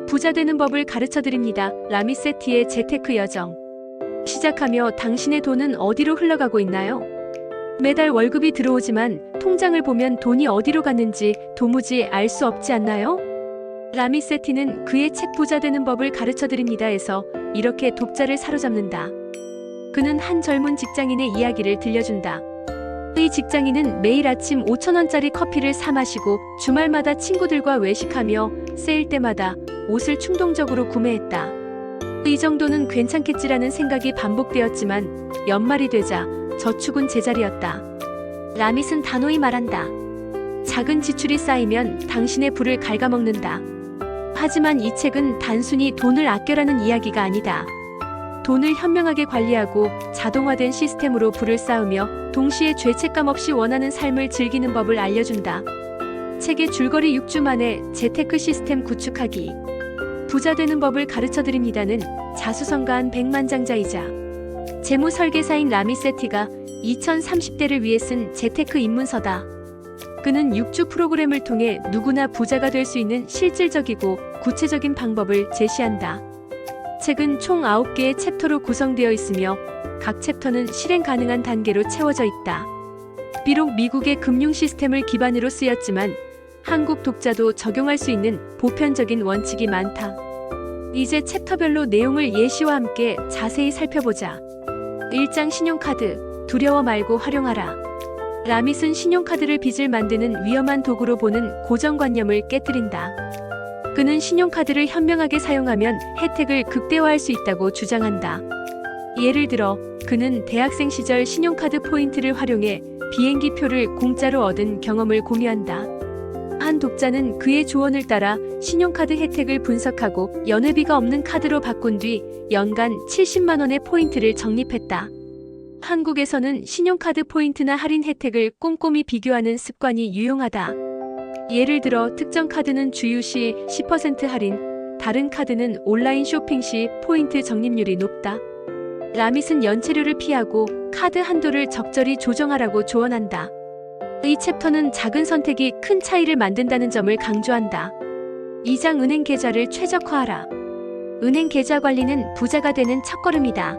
부자 되는 법을 가르쳐드립니다. 라미세티의 재테크 여정. 시작하며 당신의 돈은 어디로 흘러가고 있나요? 매달 월급이 들어오지만 통장을 보면 돈이 어디로 갔는지 도무지 알 수 없지 않나요? 라미세티는 그의 책 부자 되는 법을 가르쳐드립니다에서 이렇게 독자를 사로잡는다. 그는 한 젊은 직장인의 이야기를 들려준다. 이 직장인은 매일 아침 5,000원짜리 커피를 사 마시고 주말마다 친구들과 외식하며 세일 때마다 옷을 충동적으로 구매했다. 이 정도는 괜찮겠지라는 생각이 반복되었지만 연말이 되자 저축은 제자리였다. 라밋은 단호히 말한다. 작은 지출이 쌓이면 당신의 부를 갉아먹는다. 하지만 이 책은 단순히 돈을 아껴라는 이야기가 아니다. 돈을 현명하게 관리하고 자동화된 시스템으로 부를 쌓으며 동시에 죄책감 없이 원하는 삶을 즐기는 법을 알려준다. 책의 줄거리 6주 만에 재테크 시스템 구축하기. 부자 되는 법을 가르쳐드립니다는 자수성가한 백만장자이자 재무설계사인 라미세티가 2030대를 위해 쓴 재테크 입문서다. 그는 6주 프로그램을 통해 누구나 부자가 될 수 있는 실질적이고 구체적인 방법을 제시한다. 책은 총 9개의 챕터로 구성되어 있으며 각 챕터는 실행 가능한 단계로 채워져 있다. 비록 미국의 금융 시스템을 기반으로 쓰였지만 한국 독자도 적용할 수 있는 보편적인 원칙이 많다. 이제 챕터별로 내용을 예시와 함께 자세히 살펴보자. 1장 신용카드. 두려워 말고 활용하라. 라밋은 신용카드를 빚을 만드는 위험한 도구로 보는 고정관념을 깨뜨린다. 그는 신용카드를 현명하게 사용하면 혜택을 극대화할 수 있다고 주장한다. 예를 들어 그는 대학생 시절 신용카드 포인트를 활용해 비행기표를 공짜로 얻은 경험을 공유한다. 한 독자는 그의 조언을 따라 신용카드 혜택을 분석하고 연회비가 없는 카드로 바꾼 뒤 연간 70만 원의 포인트를 적립했다. 한국에서는 신용카드 포인트나 할인 혜택을 꼼꼼히 비교하는 습관이 유용하다. 예를 들어 특정 카드는 주유 시 10% 할인, 다른 카드는 온라인 쇼핑 시 포인트 적립률이 높다. 라밋은 연체료를 피하고 카드 한도를 적절히 조정하라고 조언한다. 이 챕터는 작은 선택이 큰 차이를 만든다는 점을 강조한다. 2장 은행 계좌를 최적화하라. 은행 계좌 관리는 부자가 되는 첫걸음이다.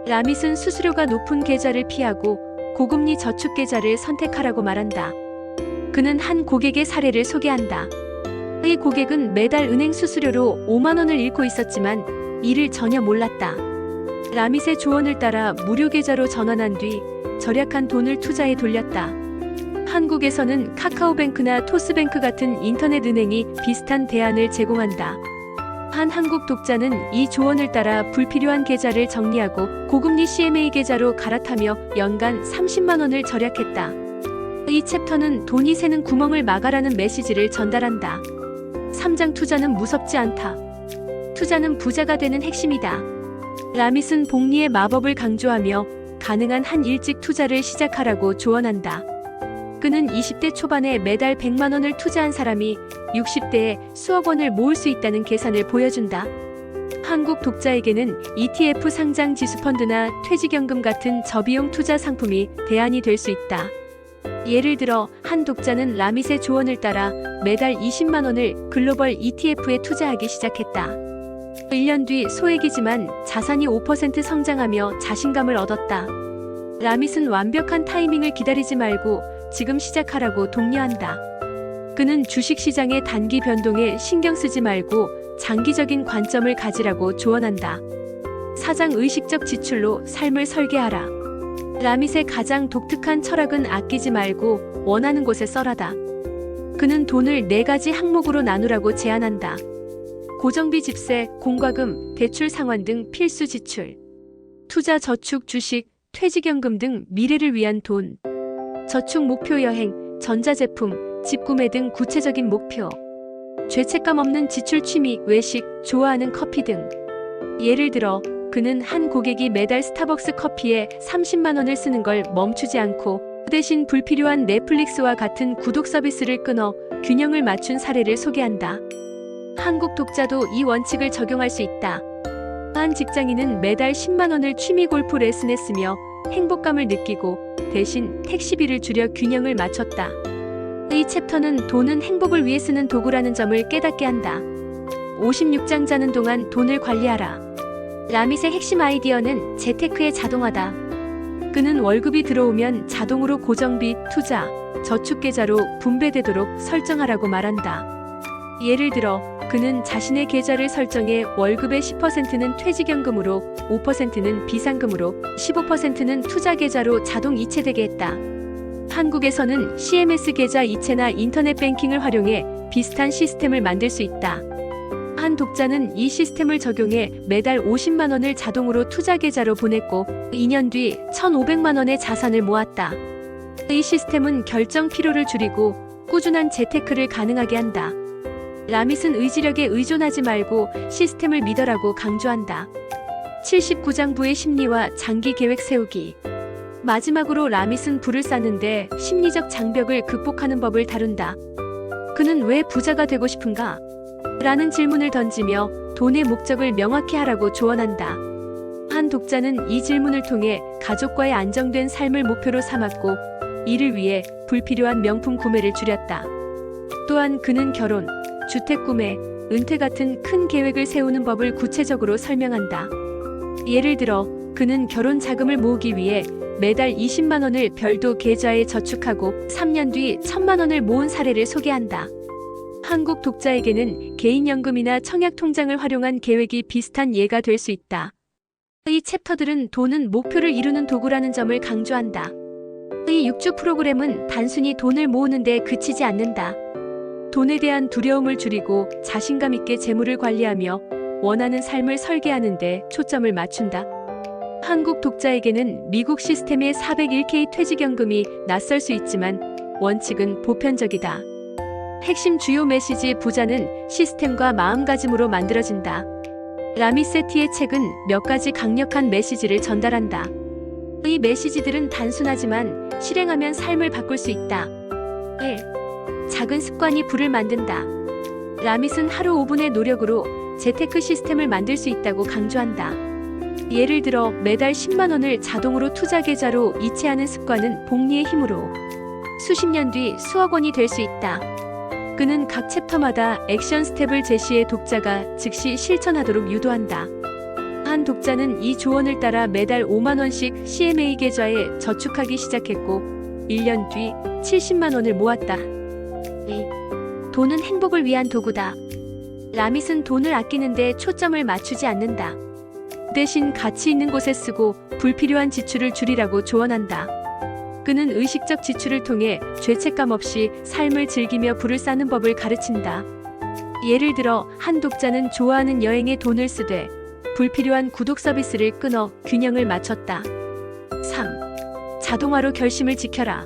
라밋은 수수료가 높은 계좌를 피하고 고금리 저축 계좌를 선택하라고 말한다. 그는 한 고객의 사례를 소개한다. 이 고객은 매달 은행 수수료로 5만 원을 잃고 있었지만 이를 전혀 몰랐다. 라밋의 조언을 따라 무료 계좌로 전환한 뒤 절약한 돈을 투자에 돌렸다. 한국에서는 카카오뱅크나 토스뱅크 같은 인터넷 은행이 비슷한 대안을 제공한다. 한 한국 독자는 이 조언을 따라 불필요한 계좌를 정리하고 고금리 CMA 계좌로 갈아타며 연간 30만 원을 절약했다. 이 챕터는 돈이 새는 구멍을 막아라는 메시지를 전달한다. 3장 투자는 무섭지 않다. 투자는 부자가 되는 핵심이다. 라밋은 복리의 마법을 강조하며 가능한 한 일찍 투자를 시작하라고 조언한다. 그는 20대 초반에 매달 100만 원을 투자한 사람이 60대에 수억 원을 모을 수 있다는 계산을 보여준다. 한국 독자에게는 ETF 상장 지수펀드나 퇴직연금 같은 저비용 투자 상품이 대안이 될 수 있다. 예를 들어 한 독자는 라밋의 조언을 따라 매달 20만 원을 글로벌 ETF에 투자하기 시작했다. 1년 뒤 소액이지만 자산이 5% 성장하며 자신감을 얻었다. 라밋은 완벽한 타이밍을 기다리지 말고 지금 시작하라고 독려한다. 그는 주식시장의 단기 변동에 신경 쓰지 말고 장기적인 관점을 가지라고 조언한다. 4장 의식적 지출로 삶을 설계하라. 라밋의 가장 독특한 철학은 아끼지 말고 원하는 곳에 써라다. 그는 돈을 4가지 항목으로 나누라고 제안한다. 고정비 집세, 공과금, 대출 상환 등 필수 지출. 투자 저축 주식, 퇴직연금 등 미래를 위한 돈. 저축 목표 여행, 전자제품, 집 구매 등 구체적인 목표. 죄책감 없는 지출 취미, 외식, 좋아하는 커피 등. 예를 들어 그는 한 고객이 매달 스타벅스 커피에 30만 원을 쓰는 걸 멈추지 않고 대신 불필요한 넷플릭스와 같은 구독 서비스를 끊어 균형을 맞춘 사례를 소개한다. 한국 독자도 이 원칙을 적용할 수 있다. 한 직장인은 매달 10만 원을 취미 골프 레슨에 쓰며 행복감을 느끼고 대신 택시비를 줄여 균형을 맞췄다. 이 챕터는 돈은 행복을 위해 쓰는 도구라는 점을 깨닫게 한다. 56장 자는 동안 돈을 관리하라. 라밋의 핵심 아이디어는 재테크의 자동화다. 그는 월급이 들어오면 자동으로 고정비, 투자, 저축 계좌로 분배되도록 설정하라고 말한다. 예를 들어 그는 자신의 계좌를 설정해 월급의 10%는 퇴직연금으로, 5%는 비상금으로, 15%는 투자 계좌로 자동 이체되게 했다. 한국에서는 CMS 계좌 이체나 인터넷 뱅킹을 활용해 비슷한 시스템을 만들 수 있다. 한 독자는 이 시스템을 적용해 매달 50만 원을 자동으로 투자 계좌로 보냈고 2년 뒤 1,500만 원의 자산을 모았다. 이 시스템은 결정 피로를 줄이고 꾸준한 재테크를 가능하게 한다. 라밋은 의지력에 의존하지 말고 시스템을 믿어라고 강조한다. 79장부의 심리와 장기 계획 세우기. 마지막으로 라밋은 불을 쌓는데 심리적 장벽을 극복하는 법을 다룬다. 그는 왜 부자가 되고 싶은가? 라는 질문을 던지며 돈의 목적을 명확히 하라고 조언한다. 한 독자는 이 질문을 통해 가족과의 안정된 삶을 목표로 삼았고 이를 위해 불필요한 명품 구매를 줄였다. 또한 그는 결혼, 주택 구매, 은퇴 같은 큰 계획을 세우는 법을 구체적으로 설명한다. 예를 들어 그는 결혼 자금을 모으기 위해 매달 20만 원을 별도 계좌에 저축하고 3년 뒤 1,000만 원을 모은 사례를 소개한다. 한국 독자에게는 개인연금이나 청약통장을 활용한 계획이 비슷한 예가 될 수 있다. 이 챕터들은 돈은 목표를 이루는 도구라는 점을 강조한다. 이 6주 프로그램은 단순히 돈을 모으는 데 그치지 않는다. 돈에 대한 두려움을 줄이고 자신감 있게 재물을 관리하며 원하는 삶을 설계하는 데 초점을 맞춘다. 한국 독자에게는 미국 시스템의 401k 퇴직연금이 낯설 수 있지만 원칙은 보편적이다. 핵심 주요 메시지 부자는 시스템과 마음가짐으로 만들어진다. 라밋 세티의 책은 몇 가지 강력한 메시지를 전달한다. 이 메시지들은 단순하지만 실행하면 삶을 바꿀 수 있다. 1. 작은 습관이 부를 만든다. 라밋은 하루 5분의 노력으로 재테크 시스템을 만들 수 있다고 강조한다. 예를 들어 매달 10만 원을 자동으로 투자 계좌로 이체하는 습관은 복리의 힘으로 수십 년 뒤 수억 원이 될 수 있다. 그는 각 챕터마다 액션 스텝을 제시해 독자가 즉시 실천하도록 유도한다. 한 독자는 이 조언을 따라 매달 5만 원씩 CMA 계좌에 저축하기 시작했고 1년 뒤 70만 원을 모았다. 2. 돈은 행복을 위한 도구다. 라밋은 돈을 아끼는데 초점을 맞추지 않는다. 대신 가치 있는 곳에 쓰고 불필요한 지출을 줄이라고 조언한다. 그는 의식적 지출을 통해 죄책감 없이 삶을 즐기며 부를 쌓는 법을 가르친다. 예를 들어 한 독자는 좋아하는 여행에 돈을 쓰되 불필요한 구독 서비스를 끊어 균형을 맞췄다. 3. 자동화로 결심을 지켜라.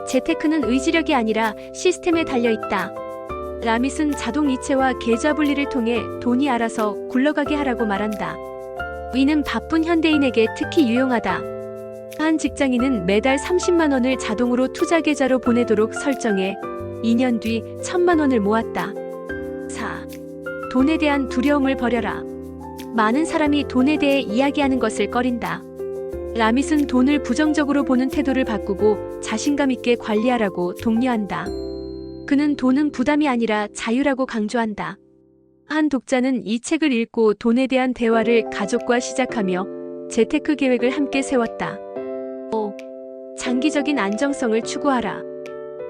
재테크는 의지력이 아니라 시스템에 달려있다. 라밋은 자동 이체와 계좌 분리를 통해 돈이 알아서 굴러가게 하라고 말한다. 이는 바쁜 현대인에게 특히 유용하다. 한 직장인은 매달 30만 원을 자동으로 투자 계좌로 보내도록 설정해 2년 뒤 1,000만 원을 모았다. 4. 돈에 대한 두려움을 버려라. 많은 사람이 돈에 대해 이야기하는 것을 꺼린다. 라밋은 돈을 부정적으로 보는 태도를 바꾸고 자신감 있게 관리하라고 독려한다. 그는 돈은 부담이 아니라 자유라고 강조한다. 한 독자는 이 책을 읽고 돈에 대한 대화를 가족과 시작하며 재테크 계획을 함께 세웠다. 5. 장기적인 안정성을 추구하라.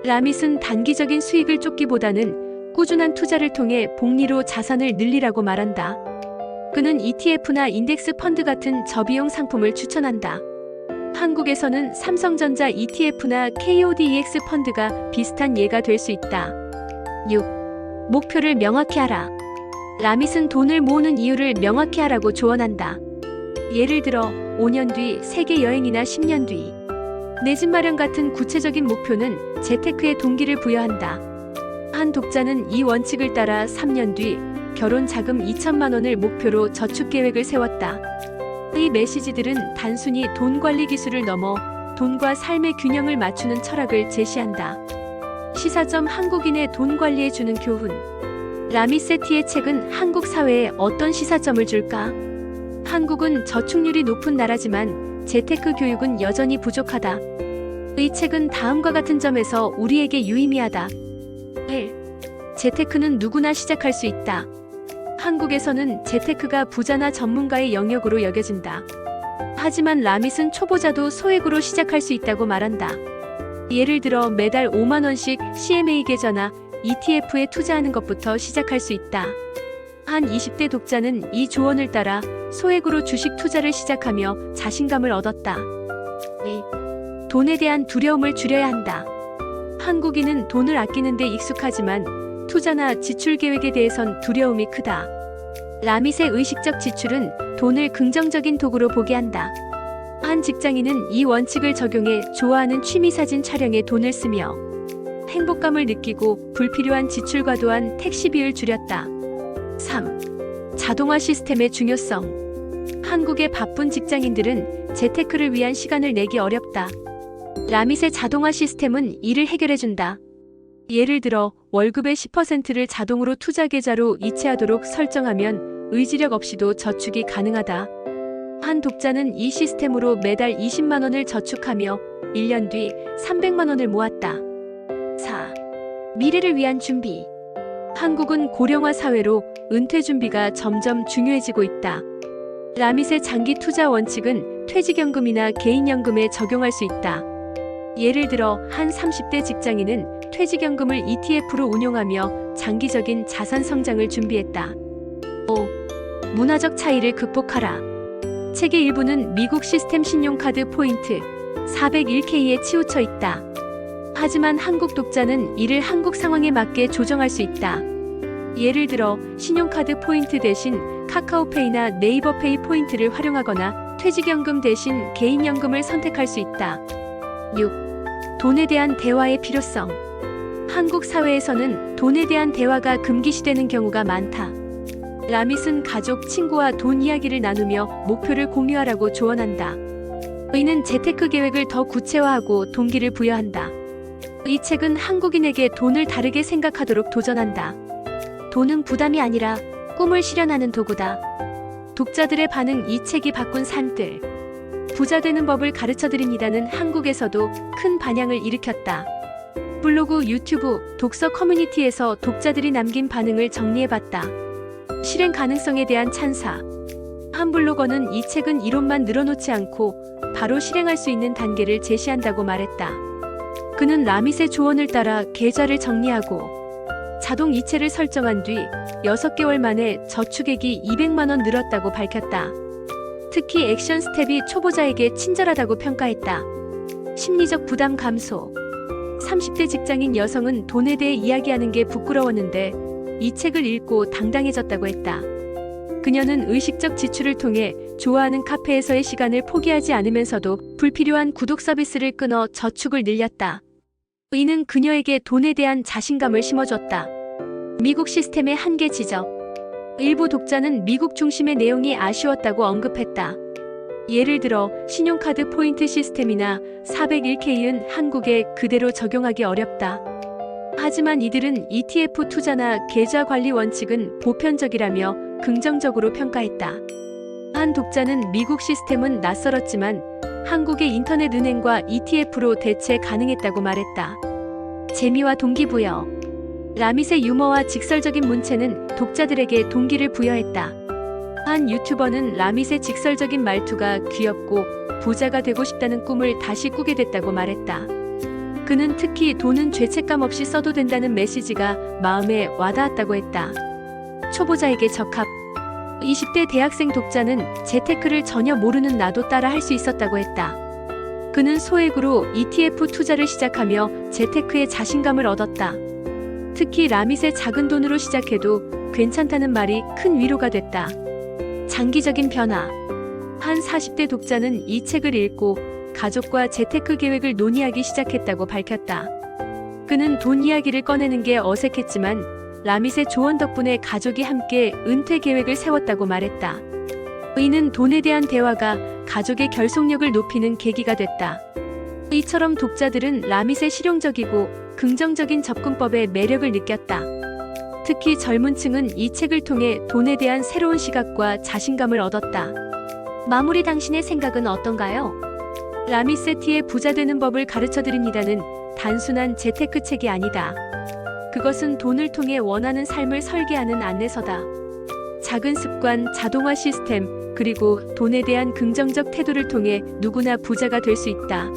라밋은 단기적인 수익을 쫓기보다는 꾸준한 투자를 통해 복리로 자산을 늘리라고 말한다. 그는 ETF나 인덱스 펀드 같은 저비용 상품을 추천한다. 한국에서는 삼성전자 ETF나 KODEX 펀드가 비슷한 예가 될 수 있다. 6. 목표를 명확히 하라. 라밋은 돈을 모으는 이유를 명확히 하라고 조언한다. 예를 들어 5년 뒤 세계 여행이나 10년 뒤 내 집 마련 같은 구체적인 목표는 재테크의 동기를 부여한다. 한 독자는 이 원칙을 따라 3년 뒤 결혼 자금 2천만 원을 목표로 저축 계획을 세웠다. 이 메시지들은 단순히 돈 관리 기술을 넘어 돈과 삶의 균형을 맞추는 철학을 제시한다. 시사점 한국인의 돈 관리에 주는 교훈. 라밋 세티의 책은 한국 사회에 어떤 시사점을 줄까? 한국은 저축률이 높은 나라지만 재테크 교육은 여전히 부족하다. 이 책은 다음과 같은 점에서 우리에게 유의미하다. 1. 재테크는 누구나 시작할 수 있다. 한국에서는 재테크가 부자나 전문가의 영역으로 여겨진다. 하지만 라밋은 초보자도 소액으로 시작할 수 있다고 말한다. 예를 들어 매달 5만 원씩 CMA 계좌나 ETF에 투자하는 것부터 시작할 수 있다. 한 20대 독자는 이 조언을 따라 소액으로 주식 투자를 시작하며 자신감을 얻었다. 돈에 대한 두려움을 줄여야 한다. 한국인은 돈을 아끼는 데 익숙하지만 투자나 지출 계획에 대해선 두려움이 크다. 라밋의 의식적 지출은 돈을 긍정적인 도구로 보게 한다. 한 직장인은 이 원칙을 적용해 좋아하는 취미사진 촬영에 돈을 쓰며 행복감을 느끼고 불필요한 지출 과도한 택시비를 줄였다. 3. 자동화 시스템의 중요성. 한국의 바쁜 직장인들은 재테크를 위한 시간을 내기 어렵다. 라밋의 자동화 시스템은 이를 해결해준다. 예를 들어 월급의 10%를 자동으로 투자 계좌로 이체하도록 설정하면 의지력 없이도 저축이 가능하다. 한 독자는 이 시스템으로 매달 20만 원을 저축하며 1년 뒤 300만 원을 모았다. 4. 미래를 위한 준비. 한국은 고령화 사회로 은퇴 준비가 점점 중요해지고 있다. 라밋의 장기 투자 원칙은 퇴직연금이나 개인연금에 적용할 수 있다. 예를 들어 한 30대 직장인은 퇴직연금을 ETF로 운용하며 장기적인 자산 성장을 준비했다. 5. 문화적 차이를 극복하라. 책의 일부는 미국 시스템 신용카드 포인트 401K에 치우쳐 있다. 하지만 한국 독자는 이를 한국 상황에 맞게 조정할 수 있다. 예를 들어 신용카드 포인트 대신 카카오페이나 네이버페이 포인트를 활용하거나 퇴직연금 대신 개인연금을 선택할 수 있다. 6. 돈에 대한 대화의 필요성. 한국 사회에서는 돈에 대한 대화가 금기시되는 경우가 많다. 라밋은 가족, 친구와 돈 이야기를 나누며 목표를 공유하라고 조언한다. 이는 재테크 계획을 더 구체화하고 동기를 부여한다. 이 책은 한국인에게 돈을 다르게 생각하도록 도전한다. 돈은 부담이 아니라 꿈을 실현하는 도구다. 독자들의 반응. 이 책이 바꾼 삶들. 부자 되는 법을 가르쳐드립니다는 한국에서도 큰 반향을 일으켰다. 블로그, 유튜브, 독서 커뮤니티에서 독자들이 남긴 반응을 정리해봤다. 실행 가능성에 대한 찬사. 한 블로거는 이 책은 이론만 늘어놓지 않고 바로 실행할 수 있는 단계를 제시한다고 말했다. 그는 라밋의 조언을 따라 계좌를 정리하고 자동 이체를 설정한 뒤 6개월 만에 저축액이 200만 원 늘었다고 밝혔다. 특히 액션 스텝이 초보자에게 친절하다고 평가했다. 심리적 부담 감소. 30대 직장인 여성은 돈에 대해 이야기하는 게 부끄러웠는데 이 책을 읽고 당당해졌다고 했다. 그녀는 의식적 지출을 통해 좋아하는 카페에서의 시간을 포기하지 않으면서도 불필요한 구독 서비스를 끊어 저축을 늘렸다. 이는 그녀에게 돈에 대한 자신감을 심어줬다. 미국 시스템의 한계 지적. 일부 독자는 미국 중심의 내용이 아쉬웠다고 언급했다. 예를 들어 신용카드 포인트 시스템이나 401K는 한국에 그대로 적용하기 어렵다. 하지만 이들은 ETF 투자나 계좌 관리 원칙은 보편적이라며 긍정적으로 평가했다. 한 독자는 미국 시스템은 낯설었지만 한국의 인터넷 은행과 ETF로 대체 가능했다고 말했다. 재미와 동기부여. 라밋의 유머와 직설적인 문체는 독자들에게 동기를 부여했다. 한 유튜버는 라밋의 직설적인 말투가 귀엽고 부자가 되고 싶다는 꿈을 다시 꾸게 됐다고 말했다. 그는 특히 돈은 죄책감 없이 써도 된다는 메시지가 마음에 와닿았다고 했다. 초보자에게 적합. 20대 대학생 독자는 재테크를 전혀 모르는 나도 따라 할 수 있었다고 했다. 그는 소액으로 ETF 투자를 시작하며 재테크에 자신감을 얻었다. 특히 라밋의 작은 돈으로 시작해도 괜찮다는 말이 큰 위로가 됐다. 장기적인 변화. 한 40대 독자는 이 책을 읽고 가족과 재테크 계획을 논의하기 시작했다고 밝혔다. 그는 돈 이야기를 꺼내는 게 어색했지만 라밋의 조언 덕분에 가족이 함께 은퇴 계획을 세웠다고 말했다. 이는 돈에 대한 대화가 가족의 결속력을 높이는 계기가 됐다. 이처럼 독자들은 라밋의 실용적이고 긍정적인 접근법의 매력을 느꼈다. 특히 젊은 층은 이 책을 통해 돈에 대한 새로운 시각과 자신감을 얻었다. 마무리. 당신의 생각은 어떤가요? 라밋 세티의 부자 되는 법을 가르쳐드립니다는 단순한 재테크 책이 아니다. 그것은 돈을 통해 원하는 삶을 설계하는 안내서다. 작은 습관, 자동화 시스템, 그리고 돈에 대한 긍정적 태도를 통해 누구나 부자가 될 수 있다.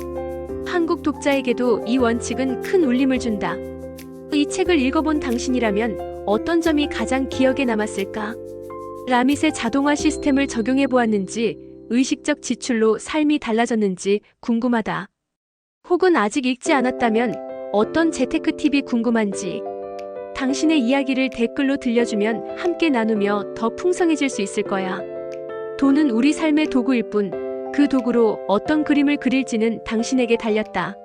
한국 독자에게도 이 원칙은 큰 울림을 준다. 이 책을 읽어본 당신이라면 어떤 점이 가장 기억에 남았을까? 라밋의 자동화 시스템을 적용해 보았는지, 의식적 지출로 삶이 달라졌는지 궁금하다. 혹은 아직 읽지 않았다면 어떤 재테크 팁이 궁금한지, 당신의 이야기를 댓글로 들려주면 함께 나누며 더 풍성해질 수 있을 거야. 돈은 우리 삶의 도구일 뿐, 그 도구로 어떤 그림을 그릴지는 당신에게 달렸다.